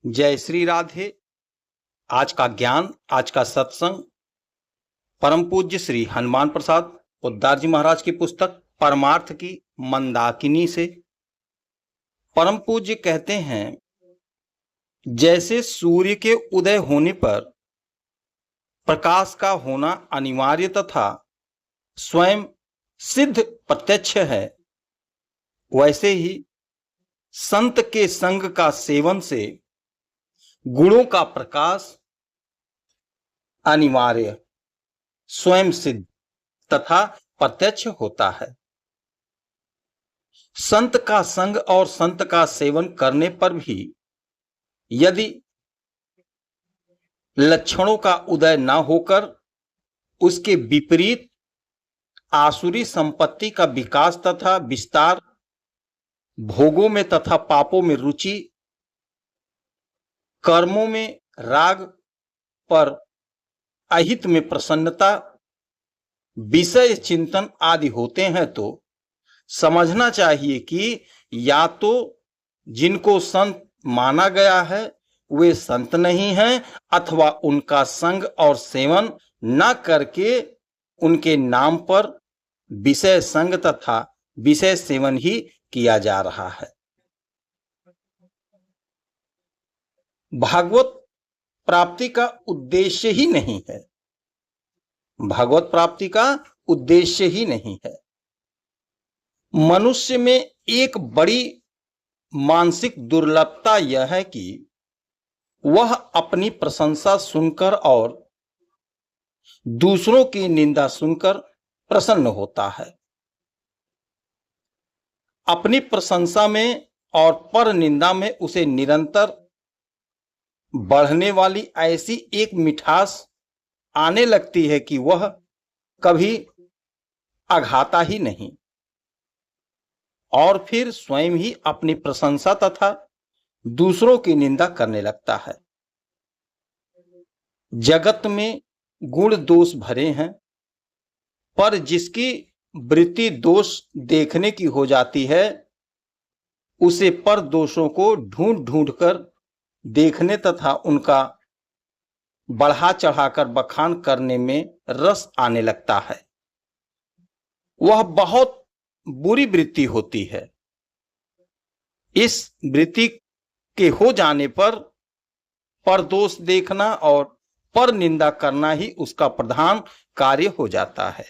जय श्री राधे। आज का ज्ञान, आज का सत्संग परम पूज्य श्री हनुमान प्रसाद पोद्दार जी महाराज की पुस्तक परमार्थ की मंदाकिनी से। परम पूज्य कहते हैं, जैसे सूर्य के उदय होने पर प्रकाश का होना अनिवार्य तथा स्वयं सिद्ध प्रत्यक्ष है, वैसे ही संत के संग का सेवन से गुणों का प्रकाश अनिवार्य, स्वयं सिद्ध तथा प्रत्यक्ष होता है। संत का संग और संत का सेवन करने पर भी यदि लक्षणों का उदय न होकर उसके विपरीत आसुरी संपत्ति का विकास तथा विस्तार, भोगों में तथा पापों में रुचि, कर्मों में राग, पर अहित में प्रसन्नता, विषय चिंतन आदि होते हैं, तो समझना चाहिए कि या तो जिनको संत माना गया है वे संत नहीं हैं, अथवा उनका संग और सेवन न करके उनके नाम पर विषय संग तथा विषय सेवन ही किया जा रहा है। भागवत प्राप्ति का उद्देश्य ही नहीं है, भागवत प्राप्ति का उद्देश्य ही नहीं है। मनुष्य में एक बड़ी मानसिक दुर्लभता यह है कि वह अपनी प्रशंसा सुनकर और दूसरों की निंदा सुनकर प्रसन्न होता है। अपनी प्रशंसा में और पर निंदा में उसे निरंतर बढ़ने वाली ऐसी एक मिठास आने लगती है कि वह कभी अघाता ही नहीं, और फिर स्वयं ही अपनी प्रशंसा तथा दूसरों की निंदा करने लगता है। जगत में गुण दोष भरे हैं, पर जिसकी वृत्ति दोष देखने की हो जाती है, उसे पर दोषों को ढूंढ ढूंढ कर देखने तथा उनका बढ़ा चढ़ाकर बखान करने में रस आने लगता है। वह बहुत बुरी वृत्ति होती है। इस वृत्ति के हो जाने पर दोष देखना और पर निंदा करना ही उसका प्रधान कार्य हो जाता है।